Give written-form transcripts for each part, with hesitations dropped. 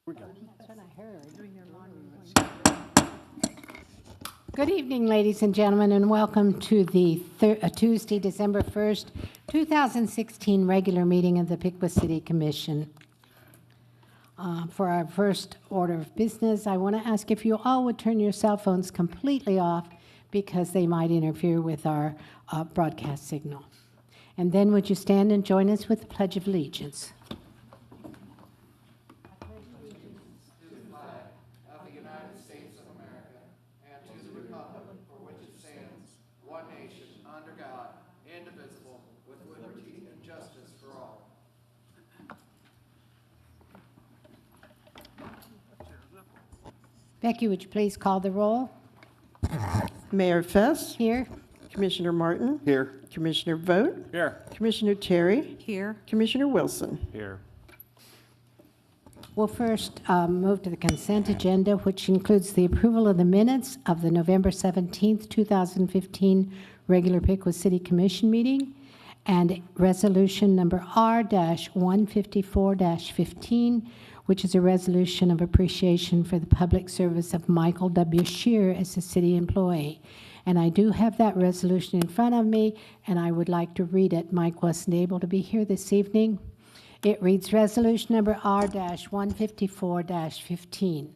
We go. That's what I heard. Good evening, ladies and gentlemen, and welcome to the Tuesday, December 1st, 2016 regular meeting of the Piqua City Commission. For our first order of business, I want to ask if you all would turn your cell phones completely off because they might interfere with our broadcast signal. And then would you stand and join us with the Pledge of Allegiance? Becky, would you please call the roll? Mayor Fess. Here. Commissioner Martin. Here. Commissioner Vogt. Here. Commissioner Terry. Here. Commissioner Wilson. Here. We'll first move to the consent agenda, which includes the approval of the minutes of the November 17th, 2015 regular Piqua City Commission meeting and resolution number R-154-15, which is a resolution of appreciation for the public service of Michael W. Shear as a city employee. And I do have that resolution in front of me, and I would like to read it. Mike wasn't able to be here this evening. It reads resolution number R-154-15,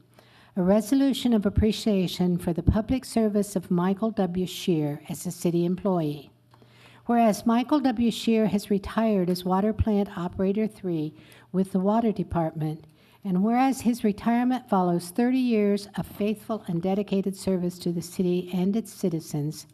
a resolution of appreciation for the public service of Michael W. Shear as a city employee. Whereas Michael W. Shear has retired as Water Plant Operator 3 with the Water Department, and whereas his retirement follows 30 years of faithful and dedicated service to the city and its citizens,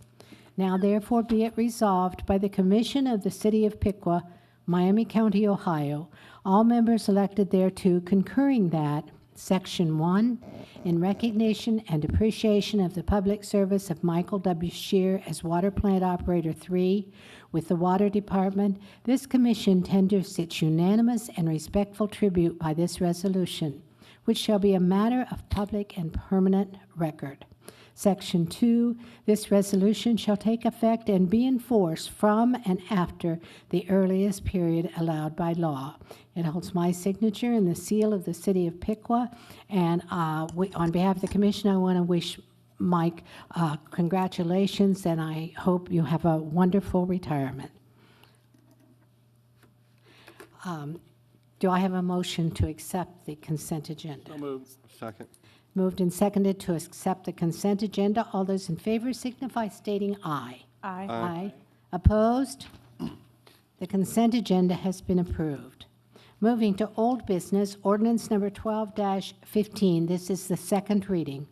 now therefore be it resolved by the Commission of the City of Piqua, Miami County, Ohio, all members elected thereto concurring that, Section 1, in recognition and appreciation of the public service of Michael W. Shear as Water Plant Operator 3 with the Water Department, this commission tenders its unanimous and respectful tribute by this resolution, which shall be a matter of public and permanent record. Section 2, this resolution shall take effect and be enforced from and after the earliest period allowed by law. It holds my signature and the seal of the City of Piqua, and on behalf of the Commission, I want to wish Mike congratulations, and I hope you have a wonderful retirement. Do I have a motion to accept the consent agenda? So moved. Second. Moved and seconded to accept the consent agenda. All those in favor signify stating aye. Aye. Aye. Opposed? The consent agenda has been approved. Moving to old business, ordinance number 12-15. This is the second reading.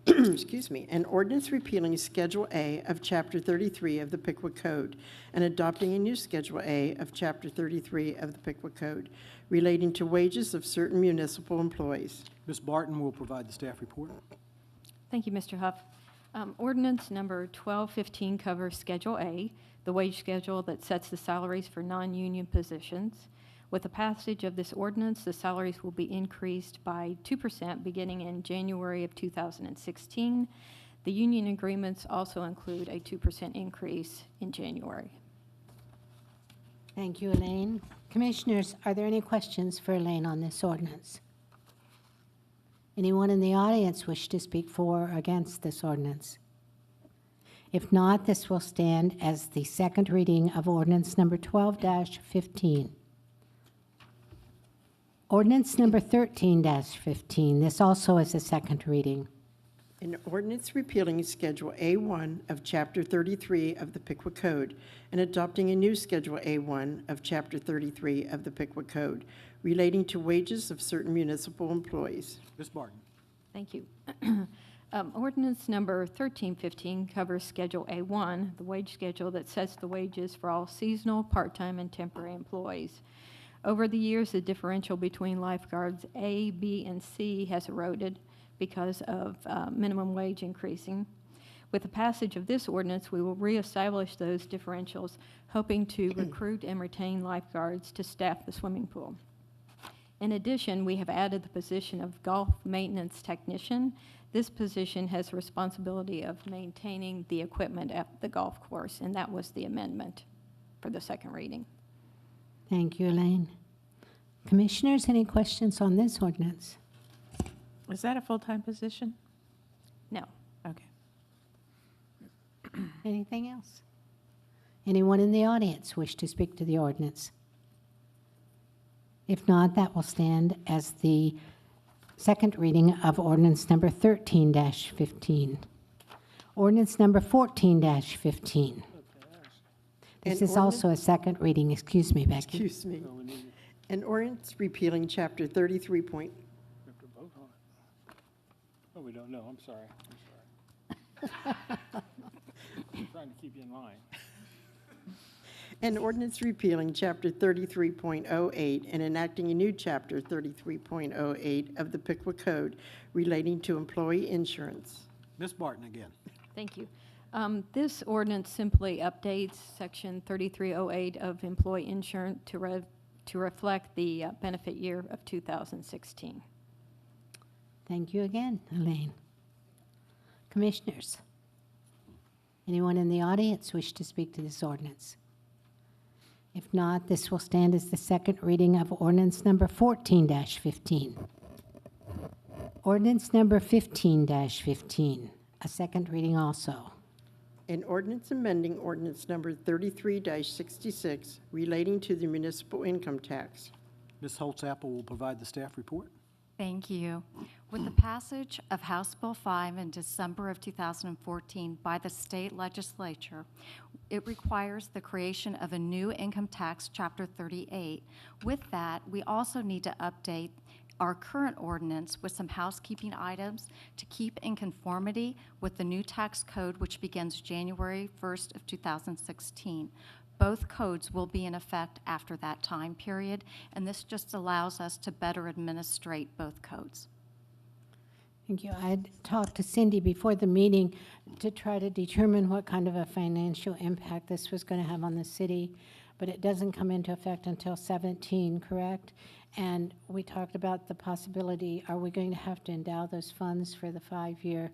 Excuse me, an ordinance repealing Schedule A of Chapter 33 of the Piqua Code and adopting a new Schedule A of Chapter 33 of the Piqua Code relating to wages of certain municipal employees. Ms. Barton will provide the staff report. Thank you, Mr. Huff. Ordinance number 1215 covers Schedule A, the wage schedule that sets the salaries for non-union positions. With the passage of this ordinance, the salaries will be increased by 2% beginning in January of 2016. The union agreements also include a 2% increase in January. Thank you, Elaine. Commissioners, are there any questions for Elaine on this ordinance? Anyone in the audience wish to speak for or against this ordinance? If not, this will stand as the second reading of ordinance number 12-15. Ordinance number 13-15. This also is a second reading. An ordinance repealing Schedule A1 of Chapter 33 of the Piqua Code and adopting a new Schedule A1 of Chapter 33 of the Piqua Code relating to wages of certain municipal employees. Ms. Barton. Thank you. Ordinance number 1315 covers Schedule A1, the wage schedule that sets the wages for all seasonal, part-time, and temporary employees. Over the years, the differential between lifeguards A, B, and C has eroded because of minimum wage increasing. With the passage of this ordinance, we will reestablish those differentials, hoping to recruit and retain lifeguards to staff the swimming pool. In addition, we have added the position of golf maintenance technician. This position has the responsibility of maintaining the equipment at the golf course, and that was the amendment for the second reading. Thank you, Elaine. Commissioners, any questions on this ordinance? Is that a full-time position? No. Okay. Anything else? Anyone in the audience wish to speak to the ordinance? If not, that will stand as the second reading of ordinance number 13-15. Ordinance number 14-15. This An is also a second reading. Excuse me, Becky. Excuse me. An ordinance repealing Chapter 33. We have to vote on it. Oh, we don't know. I'm sorry. I'm trying to keep you in line. An ordinance repealing Chapter 33.08 and enacting a new Chapter 33.08 of the Piqua Code relating to employee insurance. Ms. Barton again. Thank you. This ordinance simply updates Section 3308 of employee insurance to reflect the benefit year of 2016. Thank you again, Elaine. Commissioners, anyone in the audience wish to speak to this ordinance? If not, this will stand as the second reading of ordinance number 14-15. Ordinance number 15-15, a second reading also. An ordinance amending ordinance number 33-66 relating to the municipal income tax. Ms. Holtzapple will provide the staff report. Thank you. With the passage of House Bill 5 in December of 2014 by the state legislature, it requires the creation of a new income tax, Chapter 38. With that, we also need to update our current ordinance with some housekeeping items to keep in conformity with the new tax code, which begins January 1st of 2016. Both codes will be in effect after that time period, and this just allows us to better administrate both codes. Thank you. I had talked to Cindy before the meeting to try to determine what kind of a financial impact this was going to have on the city, but it doesn't come into effect until 17, correct? And we talked about the possibility, are we going to have to endow those funds for the 5-year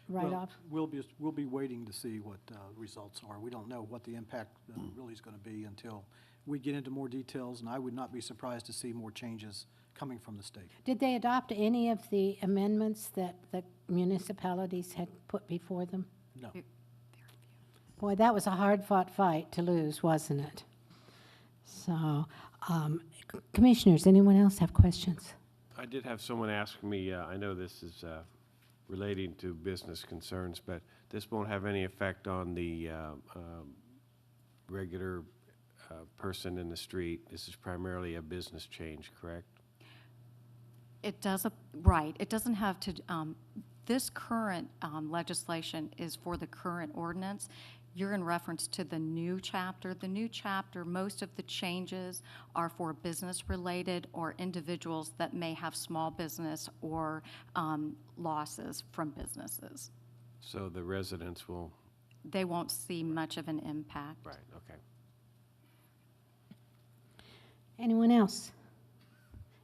write-off? Well, we'll be waiting to see what results are. We don't know what the impact really is going to be until we get into more details, and I would not be surprised to see more changes coming from the state. Did they adopt any of the amendments that the municipalities had put before them? No. Boy, that was a hard-fought fight to lose, wasn't it? So, commissioners, anyone else have questions? I did have someone ask me, I know this is relating to business concerns, but this won't have any effect on the regular person in the street. This is primarily a business change, correct? It does, right. It doesn't have to, this current legislation is for the current ordinance. You're in reference to the new chapter. The new chapter, most of the changes are for business-related or individuals that may have small business or losses from businesses. So the residents will, They won't see much of an impact. right, okay. Anyone else?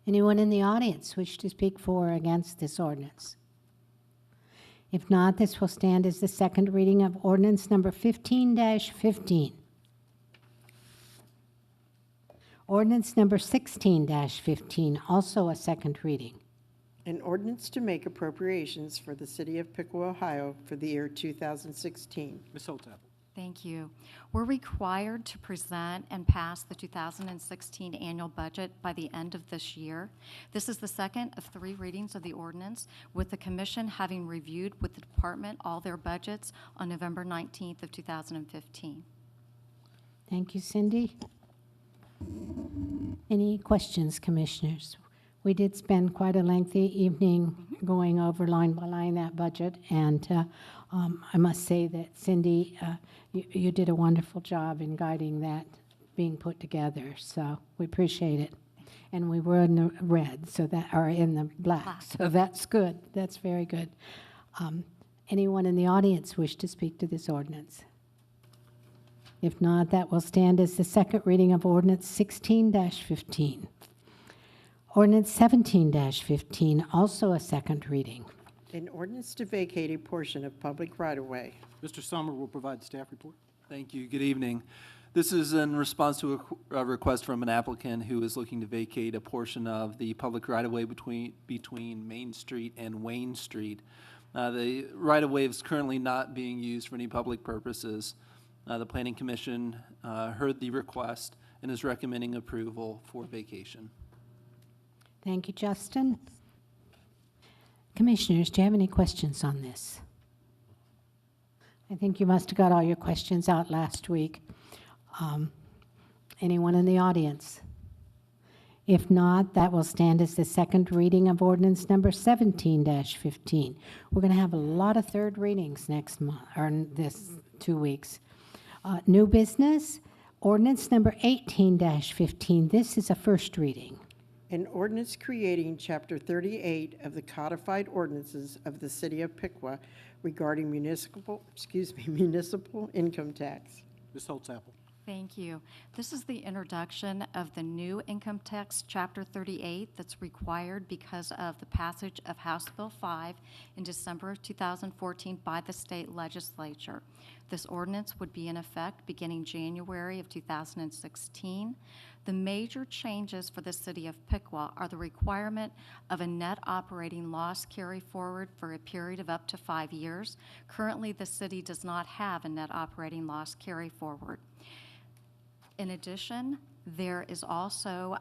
Anyone in the audience wish to speak for or against this ordinance? If not, this will stand as the second reading of ordinance number 15-15. Ordinance number 16-15, also a second reading. An ordinance to make appropriations for the city of Piqua, Ohio for the year 2016. Ms. Holtzapple. Thank you. We're required to present and pass the 2016 annual budget by the end of this year. This is the second of 3 readings of the ordinance, with the commission having reviewed with the department all their budgets on November 19th of 2015. Thank you, Cindy. Any questions, commissioners? We did spend quite a lengthy evening going over line by line that budget, and I must say that Cindy, you did a wonderful job in guiding that being put together, so we appreciate it. And we were in the red, so that, or in the black, so that's good. That's very good. Anyone in the audience wish to speak to this ordinance? If not, that will stand as the second reading of ordinance 16-15. Ordinance 17-15, also a second reading. An ordinance to vacate a portion of public right-of-way. Mr. Summer will provide the staff report. Thank you. Good evening. This is in response to a request from an applicant who is looking to vacate a portion of the public right-of-way between Main Street and Wayne Street. The right-of-way is currently not being used for any public purposes. The Planning Commission heard the request and is recommending approval for vacation. Thank you, Justin. Commissioners, do you have any questions on this? I think you must have got all your questions out last week. Anyone in the audience? If not, that will stand as the second reading of ordinance number 17-15. We're going to have a lot of third readings next month, or this 2 weeks. New business, ordinance number 18-15. This is a first reading. An ordinance creating Chapter 38 of the codified ordinances of the City of Piqua regarding municipal income tax. Ms. Holtzapfel. Thank you. This is the introduction of the new income tax, Chapter 38, that's required because of the passage of House Bill 5 in December of 2014 by the state legislature. This ordinance would be in effect beginning January of 2016. The major changes for the city of Piqua are the requirement of a net operating loss carry forward for a period of up to 5 years. Currently, the city does not have a net operating loss carry forward. In addition, there is also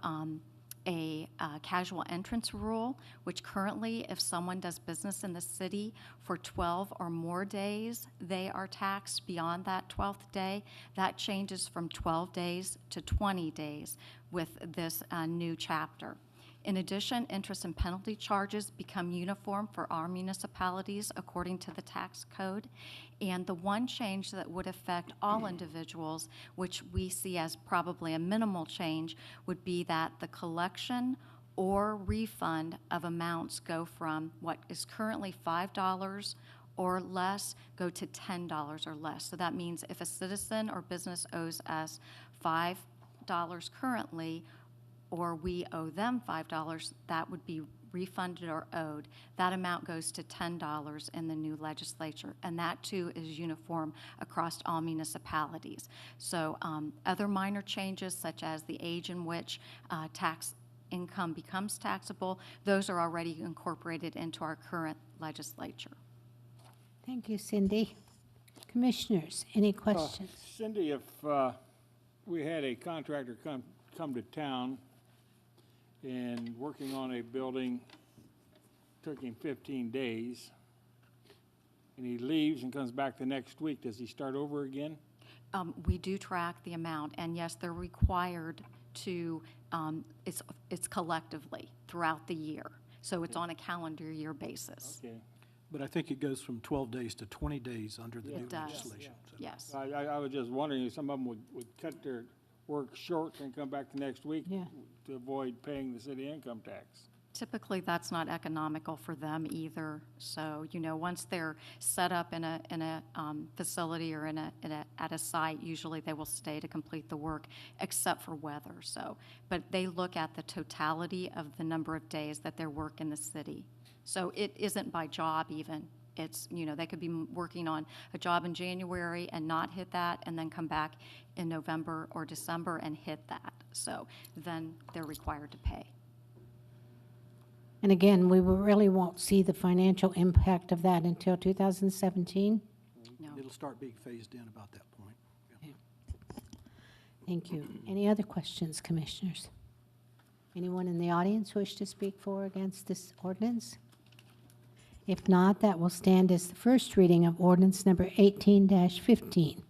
a casual entrance rule, which currently, if someone does business in the city for 12 or more days, they are taxed beyond that 12th day. That changes from 12 days to 20 days with this new chapter. In addition, interest and penalty charges become uniform for our municipalities according to the tax code. And the one change that would affect all individuals, which we see as probably a minimal change, would be that the collection or refund of amounts go from what is currently $5 or less, go to $10 or less. So that means if a citizen or business owes us $5 currently, or we owe them $5, that would be refunded or owed. That amount goes to $10 in the new legislature, and that too is uniform across all municipalities. So other minor changes, such as the age in which tax income becomes taxable, those are already incorporated into our current legislature. Thank you, Cindy. Commissioners, any questions? Cindy, if we had a contractor come to town and working on a building, took him 15 days, and he leaves and comes back the next week, does he start over again? We do track the amount, and yes, they're required to, it's collectively throughout the year. So it's on a calendar year basis. Okay. But I think it goes from 12 days to 20 days under the new It does. legislation. So- Yes. I was just wondering if some of them would cut their work short and come back the next week Yeah. to avoid paying the city income tax. Typically, that's not economical for them either. So, you know, once they're set up in a facility or at a site, usually they will stay to complete the work, except for weather. So, but they look at the totality of the number of days that they work in the city. So it isn't by job even. It's, you know, they could be working on a job in January and not hit that, and then come back in November or December and hit that. So then they're required to pay. And again, we really won't see the financial impact of that until 2017. No. It'll start being phased in about that point. Yeah. Thank you. Any other questions, commissioners? Anyone in the audience wish to speak for or against this ordinance? If not, that will stand as the first reading of ordinance number 18-15.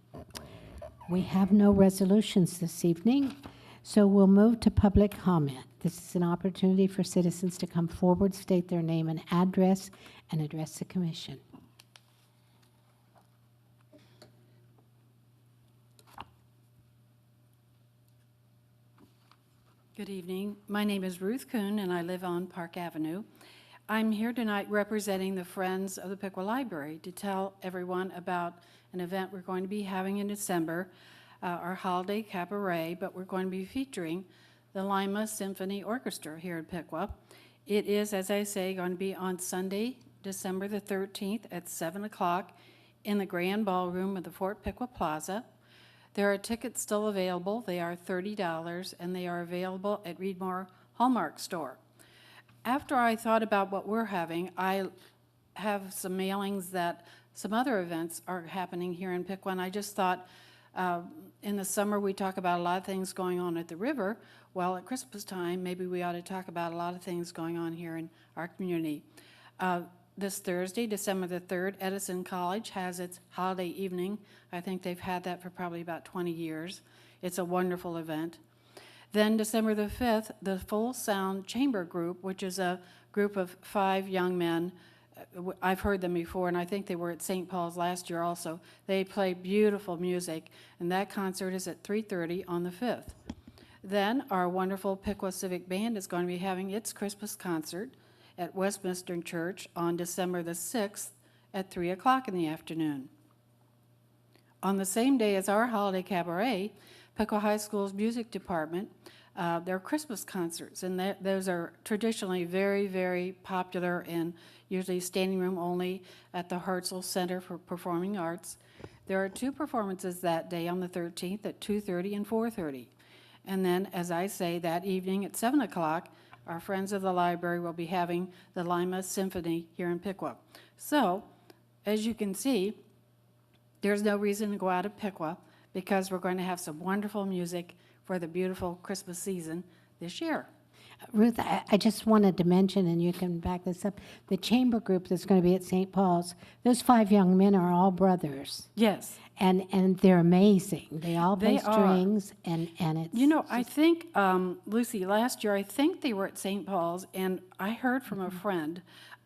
We have no resolutions this evening, so we'll move to public comment. This is an opportunity for citizens to come forward, state their name and address, and address the commission. Good evening. My name is Ruth Kuhn, and I live on Park Avenue. I'm here tonight representing the Friends of the Piqua Library to tell everyone about an event we're going to be having in December, our holiday cabaret, but we're going to be featuring the Lima Symphony Orchestra here at Piqua. It is, as I say, going to be on Sunday, December the 13th at 7 o'clock in the Grand Ballroom of the Fort Piqua Plaza. There are tickets still available. They are $30, and they are available at Reedmore Hallmark Store. After I thought about what we're having, I have some mailings that some other events are happening here in Piqua, and I just thought, in the summer, we talk about a lot of things going on at the river. Well, at Christmas time, maybe we ought to talk about a lot of things going on here in our community. This Thursday, December the 3rd, Edison College has its holiday evening. I think they've had that for probably about 20 years. It's a wonderful event. Then December the 5th, the Full Sound Chamber Group, which is a group of 5 young men. I've heard them before, and I think they were at St. Paul's last year also. They play beautiful music, and that concert is at 3:30 on the 5th. Then our wonderful Piqua Civic Band is going to be having its Christmas concert at Westminster Church on December the 6th at 3 o'clock in the afternoon. On the same day as our holiday cabaret, Piqua High School's music department, their Christmas concerts, and those are traditionally very, very popular and usually standing room only at the Herzl Center for Performing Arts. There are 2 performances that day on the 13th at 2:30 and 4:30. And then, as I say, that evening at 7 o'clock, our friends of the library will be having the Lima Symphony here in Piqua. So, as you can see, there's no reason to go out of Piqua because we're going to have some wonderful music for the beautiful Christmas season this year. Ruth, I just wanted to mention, and you can back this up, the chamber group that's going to be at St. Paul's, those 5 young men are all brothers. Yes. And they're amazing. They all play They are. strings, and it's... You know, I think, Lucy, last year, I think they were at St. Paul's, and I heard from a friend,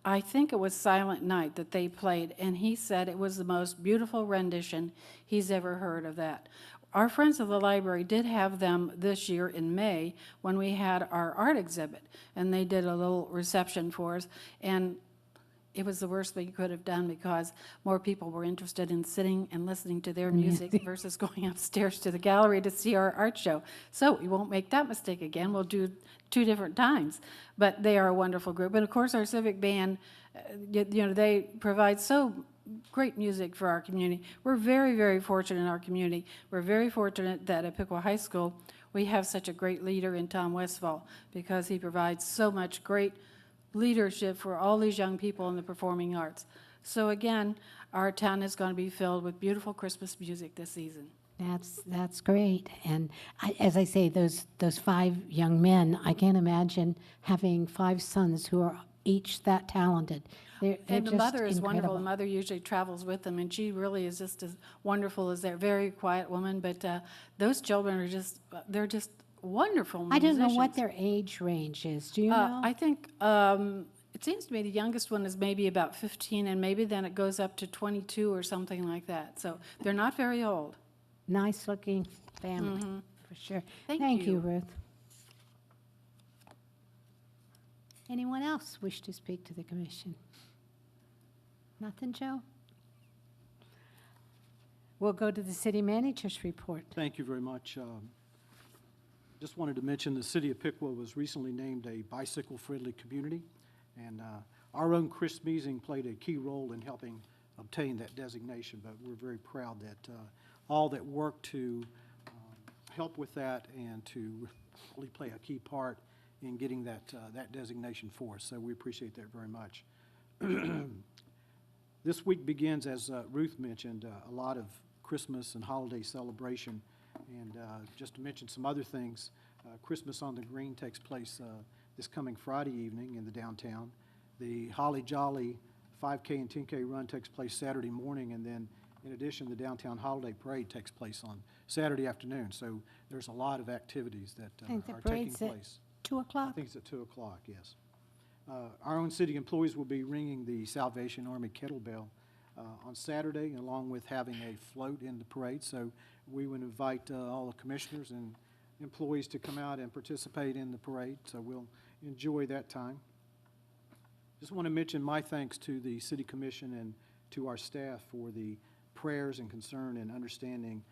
I think it was Silent Night that they played, and he said it was the most beautiful rendition he's ever heard of that. Our friends of the library did have them this year in May when we had our art exhibit, and they did a little reception for us, and it was the worst we could have done because more people were interested in sitting and listening to their music versus going upstairs to the gallery to see our art show. So we won't make that mistake again. We'll do 2 different times. But they are a wonderful group. And of course, our civic band, you know, they provide so great music for our community. We're very, very fortunate in our community. We're very fortunate that at Piqua High School, we have such a great leader in Tom Westfall because he provides so much great leadership for all these young people in the performing arts. So again, our town is going to be filled with beautiful Christmas music this season. That's great. And as I say, those 5 young men, I can't imagine having 5 sons who are each that talented. They're And the just mother is wonderful. incredible. The mother usually travels with them, and she really is just as wonderful as they're very quiet woman. But those children are they're just wonderful I musicians. don't know what their age range is. Do you know? I think it seems to me the youngest one is maybe about 15, and maybe then it goes up to 22 or something like that. So they're not very old. Nice-looking family, for sure. Thank you, you. Ruth. Anyone else wish to speak to the commission? Nothing, Joe? We'll go to the city manager's report. Thank you very much. Just wanted to mention the city of Piqua was recently named a bicycle-friendly community, and our own Chris Measing played a key role in helping obtain that designation, but we're very proud that all that worked to help with that and to really play a key part in getting that designation for us, so we appreciate that very much. This week begins, as Ruth mentioned, a lot of Christmas and holiday celebration. And just to mention some other things, Christmas on the Green takes place this coming Friday evening in the downtown. The Holly Jolly 5K and 10K run takes place Saturday morning, and then in addition, the Downtown Holiday Parade takes place on Saturday afternoon. So there's a lot of activities that I think the are taking parade's at place. 2 I o'clock? think it's at 2 o'clock, yes. Our own city employees will be ringing the Salvation Army kettlebell on Saturday, along with having a float in the parade. So we would invite all the commissioners and employees to come out and participate in the parade. So we'll enjoy that time. Just want to mention my thanks to the City Commission and to our staff for the prayers and concern and understanding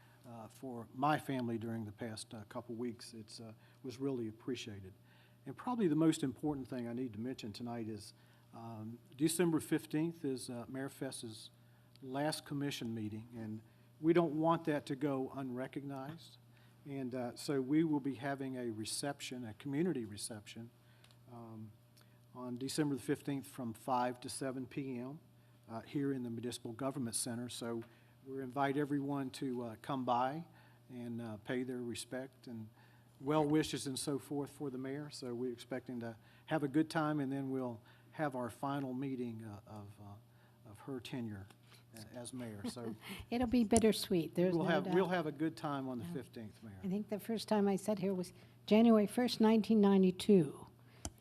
for my family during the past couple weeks. It was really appreciated. And probably the most important thing I need to mention tonight is December 15th is Mayor Fest's last commission meeting, and we don't want that to go unrecognized. And so we will be having a reception, a community reception, on December the 15th from 5 to 7 p.m. Here in the Municipal Government Center. So we invite everyone to come by and pay their respect and well wishes and so forth for the mayor. So we're expecting to have a good time, and then we'll have our final meeting of her tenure as mayor. So It'll be bittersweet, there's no doubt. we'll have a good time on the 15th, I Mayor. think the first time I sat here was January 1st, 1992.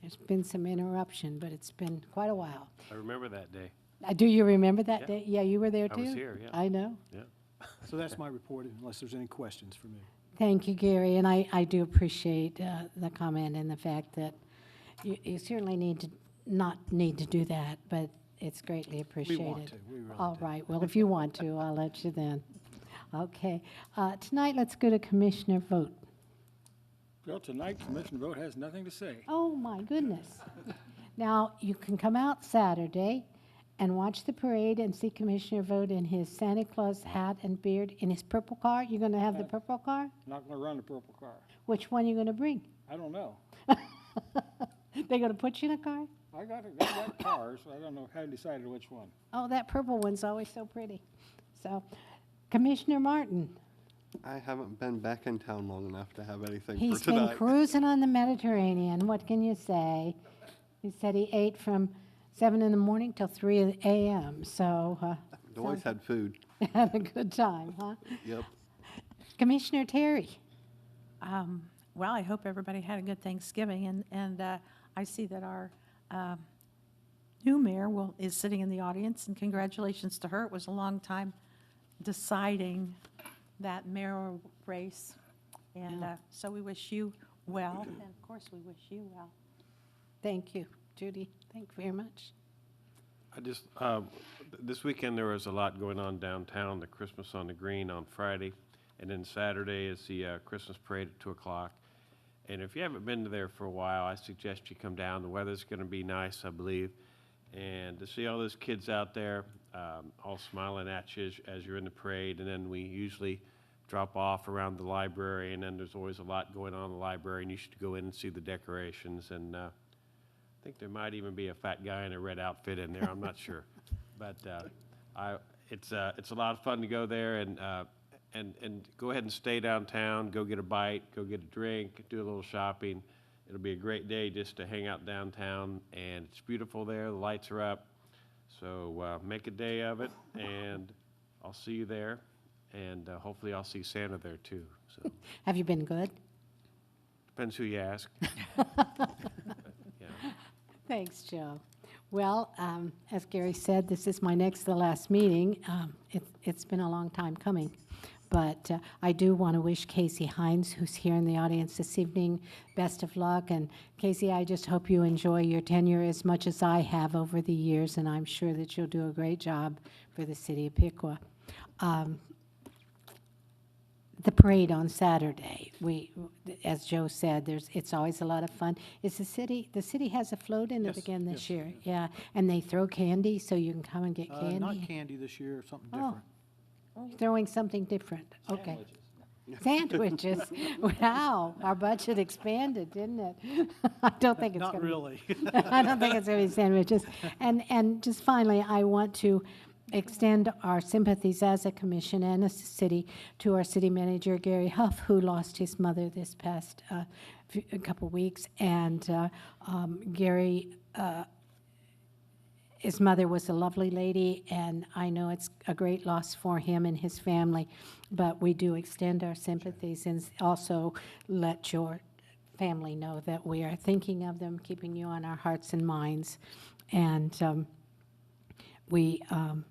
There's been some interruption, but it's been quite a while. I remember that day. Do you remember that Yeah. day? Yeah, you were there I too? was here, yeah. I know. Yeah. So that's my report, unless there's any questions for me. Thank you, Gary, and I do appreciate the comment and the fact that you certainly not need to do that, but it's greatly appreciated. We really All do. right, well, if you want to, I'll let you then. Okay, tonight, let's go to commissioner vote. Well, tonight, commission vote has nothing to say. Oh, my goodness. Now, you can come out Saturday and watch the parade and see Commissioner Vogt in his Santa Claus hat and beard in his purple car. You're going to have the purple car? Not gonna run the purple car. Which one are you going to bring? I don't know. They're going to put you in a car? I got cars, so I don't know, haven't decided which one. Oh, that purple one's always so pretty. So, Commissioner Martin, I haven't been back in town long enough to have anything he's for been tonight. cruising on the Mediterranean. What can you say? He said he ate from 7 in the morning till 3 a.m., so Always had food. had a good time, huh? Yep. Commissioner Terry. Well, I hope everybody had a good Thanksgiving, and I see that our new mayor is sitting in the audience, and congratulations to her. It was a long time deciding that mayoral race, and so we wish you well, and of course, we wish you well. Thank you, Judy. Thank you very much. I just, this weekend, there was a lot going on downtown, the Christmas on the Green on Friday, and then Saturday is the Christmas parade at 2 o'clock. And if you haven't been there for a while, I suggest you come down. The weather's going to be nice, I believe. And to see all those kids out there, all smiling at you as you're in the parade, and then we usually drop off around the library, and then there's always a lot going on in the library, and you should go in and see the decorations. And I think there might even be a fat guy in a red outfit in there. I'm not sure, but it's a lot of fun to go there and go ahead and stay downtown. Go get a bite, go get a drink, do a little shopping. It'll be a great day just to hang out downtown, and it's beautiful there. The lights are up, so make a day of it. And I'll see you there, and hopefully I'll see Santa there too. So Have you been good? depends who you ask. Yeah. Thanks, Joe. Well, as Gary said, this is my next to last meeting. It's been a long time coming. But I do want to wish Casey Hines, who's here in the audience this evening, best of luck. And Casey, I just hope you enjoy your tenure as much as I have over the years, and I'm sure that you'll do a great job for the city of Piqua. The parade on Saturday, as Joe said, it's always a lot of fun. The city has a float in it Yes, again this yes. year, yeah, and they throw candy, so you can come and get candy. Not candy this year, something Oh. different. Throwing something different, okay. Sandwiches, wow, our budget expanded, didn't it? I don't think it's Not gonna be- really. I don't think it's going to be sandwiches. And just finally, I want to extend our sympathies as a commission and as a city to our city manager, Gary Huff, who lost his mother this past a couple weeks. And Gary, his mother was a lovely lady, and I know it's a great loss for him and his family, but we do extend our sympathies and also let your family know that we are thinking of them, keeping you on our hearts and minds. And we all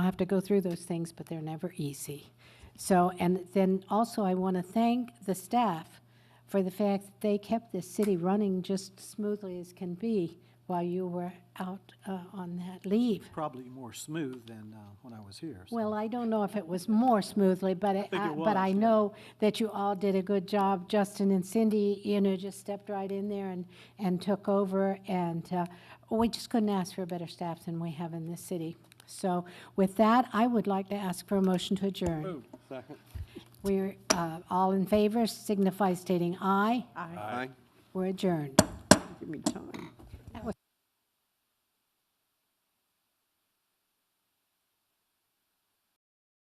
have to go through those things, but they're never easy. So, and then also I want to thank the staff for the fact that they kept the city running just smoothly as can be while you were out on that leave. Probably more smooth than when I was here. so. Well, I don't know if it was more smoothly, but think it but I was, yeah. know that you all did a good job. Justin and Cindy, just stepped right in there and took over, and we just couldn't ask for a better staff than we have in this city. So with that, I would like to ask for a motion to adjourn. Move. Second. We're all in favor, signify stating aye. Aye. We're adjourned. Give me time.